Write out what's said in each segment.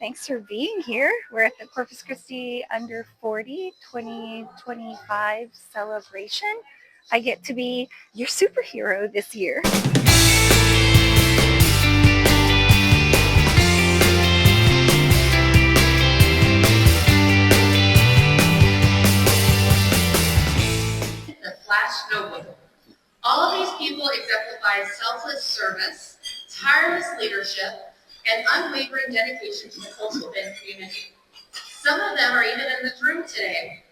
Thanks for being here. We're at the Corpus Christi Under 40 2025 celebration. I get to be your superhero this year. The Flash Noble. All of these people exemplify selfless service, tireless leadership, and unwavering dedication to the coastal Bend community. Some of them are even in this room today.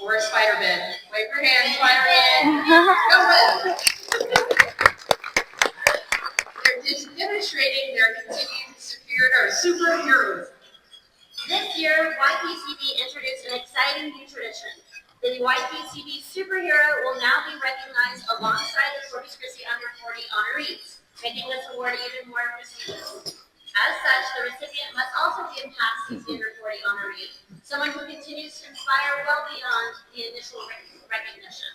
Where's Spider-Man? Wave your hand, Spider-Man. Go ahead. They're just demonstrating their continued superheroes. This year, YPCB introduced an exciting new tradition. The YPCB superhero will now be recognized alongside the Corpus Christi Under 40 honorees, making this award even more prestigious. As such, the recipient must also be a past CC Under 40 honoree, someone who continues to inspire well beyond the initial recognition.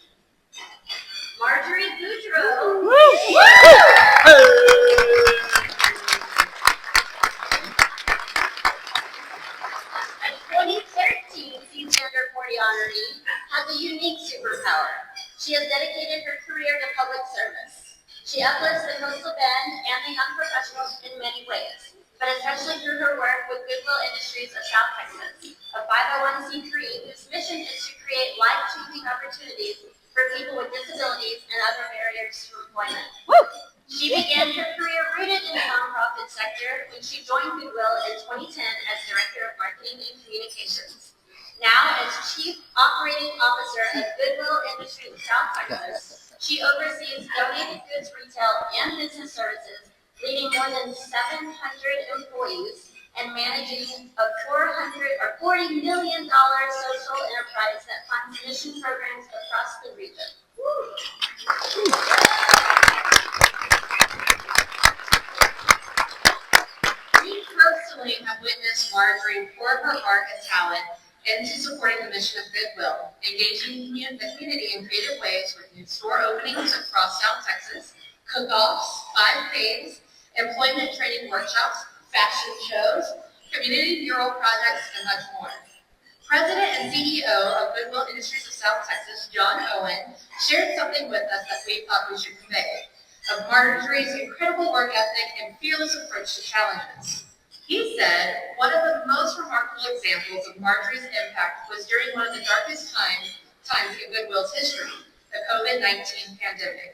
Marjorie Boudreaux. A 2013 CC Under 40 honoree has a unique superpower. She has dedicated her career to public service. She uplifts the coastal Bend and the young professionals in many ways, but especially through her work with Goodwill Industries of South Texas, a 501c3 whose mission is to create life-changing opportunities for people with disabilities and other barriers to employment. Woo! She began her career rooted in the nonprofit sector when she joined Goodwill in 2010 as Director of Marketing and Communications. Now, as Chief Operating Officer of Goodwill Industries of South Texas, she oversees donated goods retail and business services, leading more than 700 employees and managing a $40 million social enterprise that funds mission programs across the region. We personally have witnessed Marjorie pour her heart and talent into supporting the mission of Goodwill, engaging the community in creative ways with new store openings across South Texas, cook-offs, 5Ks, employment training workshops, fashion shows, community mural projects, and much more. President and CEO of Goodwill Industries of South Texas, John Owen, shared something with us that we thought we should convey, of Marjorie's incredible work ethic and fearless approach to challenges. He said, one of the most remarkable examples of Marjorie's impact was during one of the darkest times in Goodwill's history, the COVID-19 pandemic.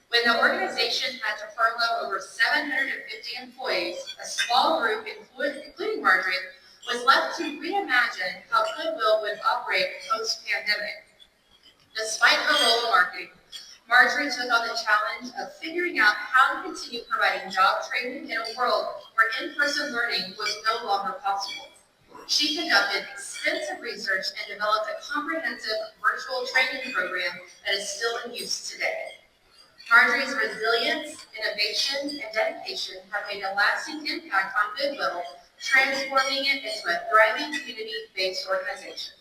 When the organization had to furlough over 750 employees, a small group, including Marjorie, was left to reimagine how Goodwill would operate post-pandemic. Despite her role in marketing, Marjorie took on the challenge of figuring out how to continue providing job training in a world where in-person learning was no longer possible. She conducted extensive research and developed a comprehensive virtual training program that is still in use today. Marjorie's resilience, innovation, and dedication have made a lasting impact on Goodwill, transforming it into a thriving community-based organization.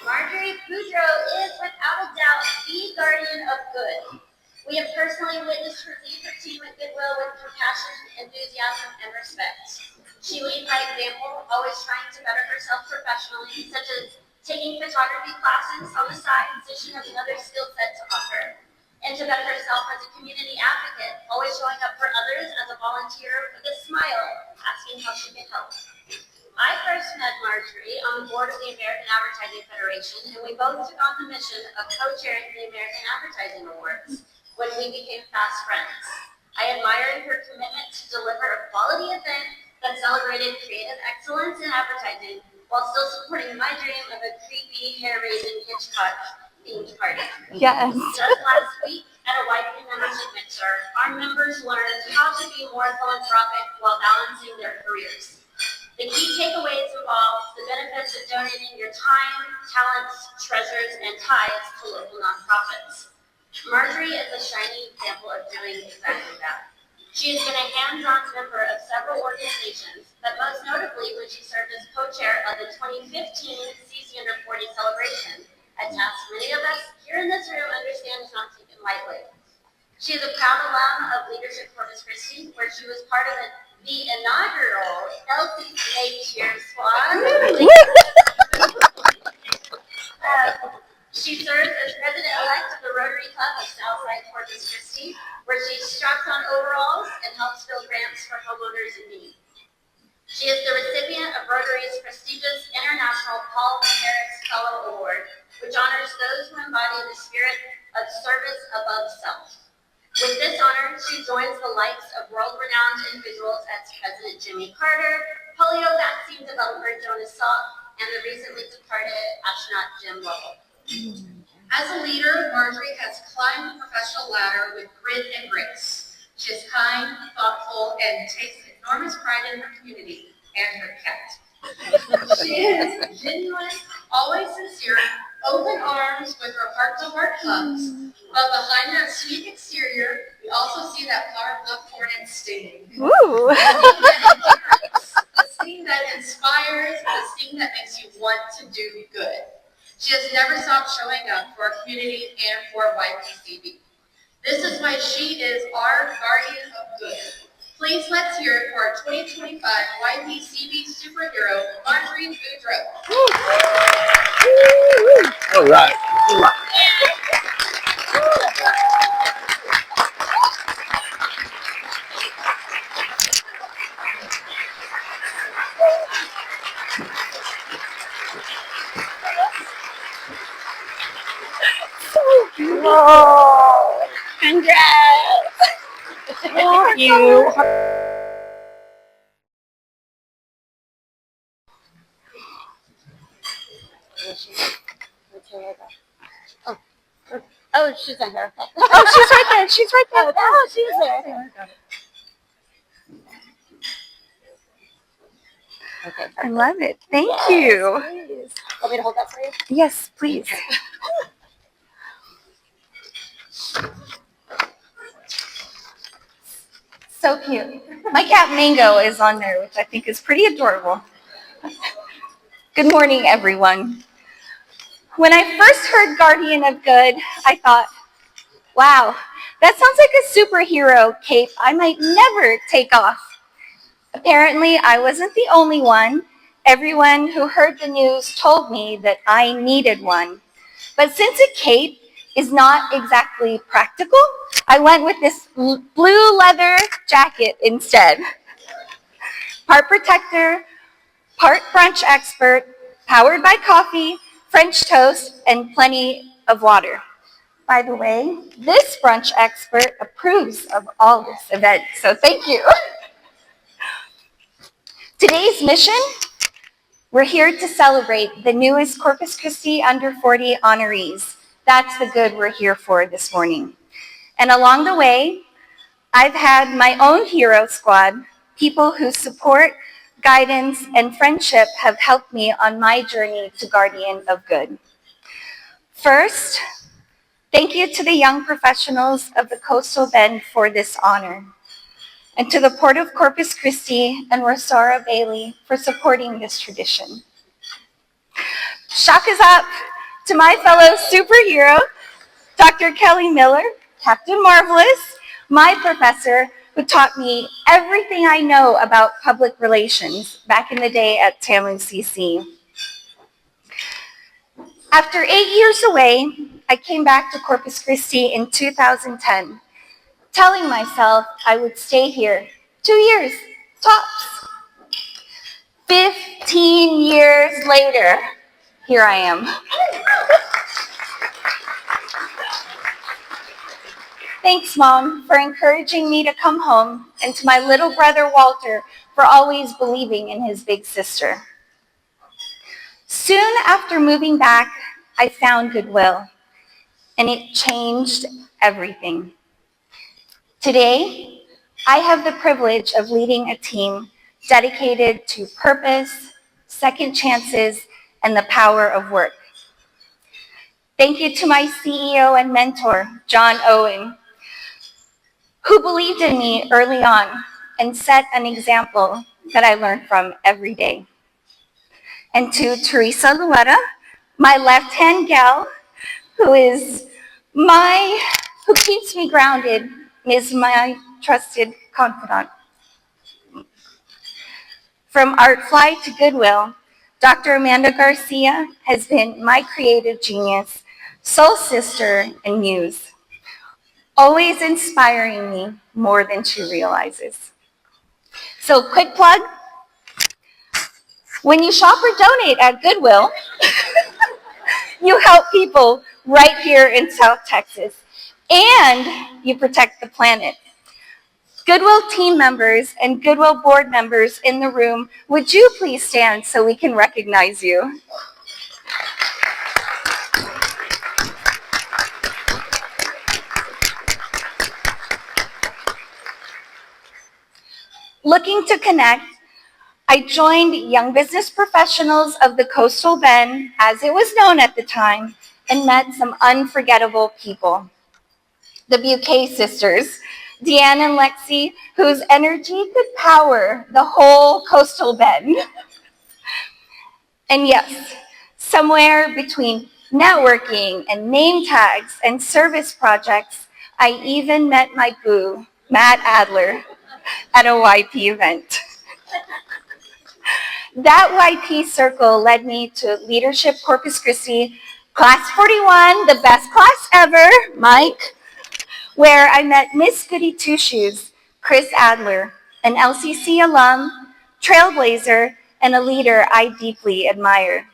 Marjorie Boudreaux is, without a doubt, the guardian of good. We have personally witnessed her lead her team at Goodwill with compassion, enthusiasm, and respect. She leads by example, always trying to better herself professionally, such as taking photography classes on the side so she has another skill set to offer, and to better herself as a community advocate, always showing up for others as a volunteer with a smile, asking how she can help. I first met Marjorie on the board of the American Advertising Federation, and we both took on the mission of co-chairing the American Advertising Awards when we became fast friends. I admired her commitment to deliver a quality event that celebrated creative excellence in advertising while still supporting my dream of a creepy, hair-raising Hitchcock-themed party. Yes. Just last week, at a YP membership mixer, our members learned how to be more philanthropic while balancing their careers. The key takeaways involve the benefits of donating your time, talents, treasures, and ties to local nonprofits. Marjorie is a shining example of doing exactly that. She has been a hands-on member of several organizations, but most notably when she served as co-chair of the 2015 CC Under 40 celebration, a task many of us here in this room understand is not taken lightly. She is a proud alum of Leadership Corpus Christi, where she was part of the inaugural LCCA cheer squad. She serves as president-elect of the Rotary Club of Southside Corpus Christi, where she straps on overalls and helps fill grants for homeowners in need. She is the recipient of Rotary's prestigious International Paul Harris Fellow Award, which honors those who embody the spirit of service above self. With this honor, she joins the likes of world-renowned individuals as President Jimmy Carter, polio vaccine developer Jonas Salk, and the recently departed astronaut Jim Lovell. As a leader, Marjorie has climbed the professional ladder with grit and grace. She is kind, thoughtful, and takes enormous pride in her community and her cat. She is genuine, always sincere, open arms with her heart-to-heart hugs. But behind that sweet exterior, we also see that flower of thorn and sting. Ooh. The sting that inspires, the sting that makes you want to do good. She has never stopped showing up for our community and for YPCB. This is why she is our guardian of good. Please let's hear it for our 2025 YPCB superhero, Marjorie Boudreaux. All right. Whoa! Congrats! Thank you. Oh, she's not here. Oh, she's right there. She's right there. Oh, she's there. Okay. I love it. Thank you. Please. Want me to hold that for you? Yes, please. So cute. My cat Mango is on there, which I think is pretty adorable. Good morning, everyone. When I first heard Guardian of Good, I thought, wow, that sounds like a superhero cape I might never take off. Apparently, I wasn't the only one. Everyone who heard the news told me that I needed one. But since a cape is not exactly practical, I went with this blue leather jacket instead. Part protector, part brunch expert, powered by coffee, French toast, and plenty of water. By the way, this brunch expert approves of all this event, so thank you. Today's mission, we're here to celebrate the newest Corpus Christi Under 40 honorees. That's the good we're here for this morning. And along the way, I've had my own hero squad, people whose support, guidance, and friendship have helped me on my journey to Guardian of Good. First, thank you to the young professionals of the Coastal Bend for this honor, and to the Port of Corpus Christi and Rosara Bailey for supporting this tradition. Shaka's up to my fellow superhero, Dr. Kelly Miller, Captain Marvelous, my professor who taught me everything I know about public relations back in the day at TAMU CC. After 8 years away, I came back to Corpus Christi in 2010, telling myself I would stay here 2 years, tops. 15 years later, here I am. Thanks, Mom, for encouraging me to come home, and to my little brother, Walter, for always believing in his big sister. Soon after moving back, I found Goodwill, and it changed everything. Today, I have the privilege of leading a team dedicated to purpose, second chances, and the power of work. Thank you to my CEO and mentor, John Owen, who believed in me early on and set an example that I learned from every day. And to Teresa Luetta, my left-hand gal, who keeps me grounded, is my trusted confidant. From Artfly to Goodwill, Dr. Amanda Garcia has been my creative genius, soul sister, and muse, always inspiring me more than she realizes. So quick plug, when you shop or donate at Goodwill, you help people right here in South Texas, and you protect the planet. Goodwill team members and Goodwill board members in the room, would you please stand so we can recognize you? Looking to connect, I joined Young Business Professionals of the Coastal Bend, as it was known at the time, and met some unforgettable people. The Bouquet sisters, Deanne and Lexi, whose energy could power the whole Coastal Bend. And yes, somewhere between networking and name tags and service projects, I even met my boo, Matt Adler, at a YP event. That YP circle led me to Leadership Corpus Christi, Class 41, the best class ever, Mike, where I met Miss Goody Two Shoes, Chris Adler, an LCC alum, trailblazer, and a leader I deeply admire.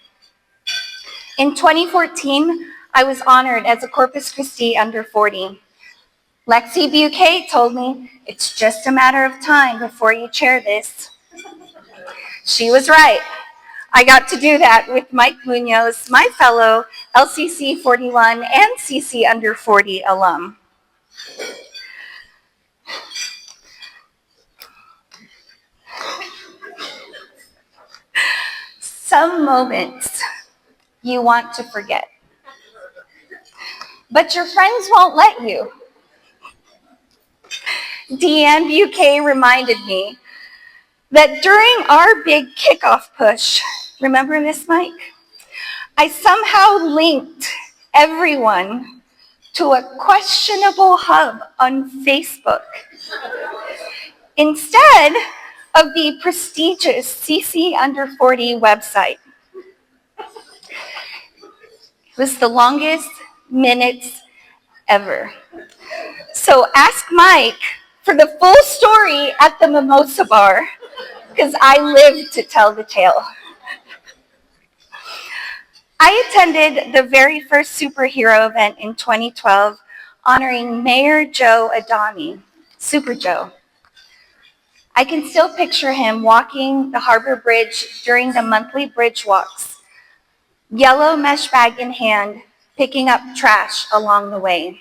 In 2014, I was honored as a Corpus Christi under 40. Lexi Bouquet told me, it's just a matter of time before you chair this. She was right. I got to do that with Mike Munoz, my fellow LCC 41 and CC under 40 alum. Some moments you want to forget, but your friends won't let you. Deanne Bouquet reminded me that during our big kickoff push, remember this, Mike? I somehow linked everyone to a questionable hub on Facebook instead of the prestigious CC Under 40 website. It was the longest minutes ever. So ask Mike for the full story at the Mimosa Bar, because I live to tell the tale. I attended the very first superhero event in 2012 honoring Mayor Joe Adami, Super Joe. I can still picture him walking the Harbor Bridge during the monthly bridge walks, yellow mesh bag in hand, picking up trash along the way.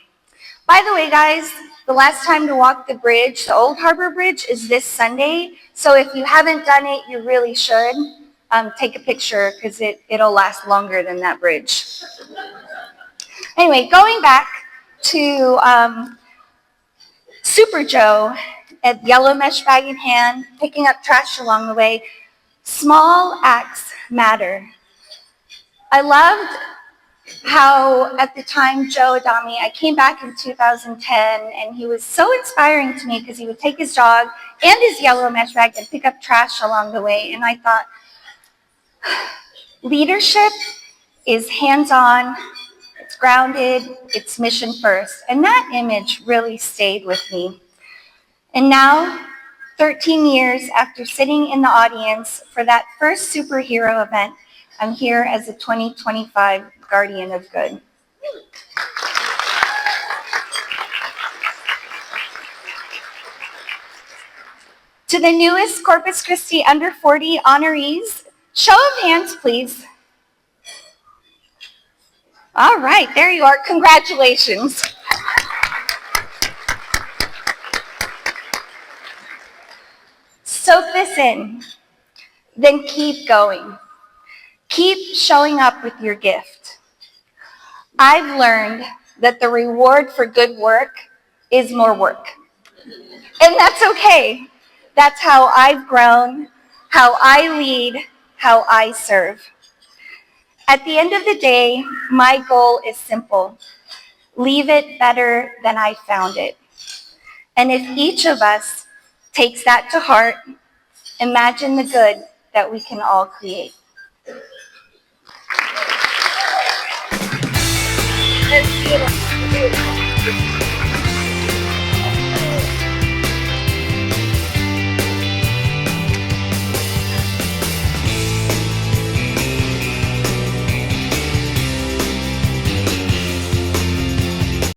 By the way, guys, the last time to walk the bridge, the old Harbor Bridge, is this Sunday. So if you haven't done it, you really should. Take a picture because it'll last longer than that bridge. Anyway, going back to Super Joe at yellow mesh bag in hand, picking up trash along the way. Small acts matter. I loved how at the time Joe Adami, I came back in 2010 and he was so inspiring to me because he would take his dog and his yellow mesh bag and pick up trash along the way. And I thought, leadership is hands-on, it's grounded, it's mission first. And that image really stayed with me. And now, 13 years after sitting in the audience for that first superhero event, I'm here as a 2025 Guardian of Good. To the newest Corpus Christi Under 40 honorees, show of hands, please. All right, there you are. Congratulations. Soak this in, then keep going. Keep showing up with your gift. I've learned that the reward for good work is more work. And that's okay. That's how I've grown, how I lead, how I serve. At the end of the day, my goal is simple. Leave it better than I found it. And if each of us takes that to heart, Imagine the good that we can all create. That's beautiful.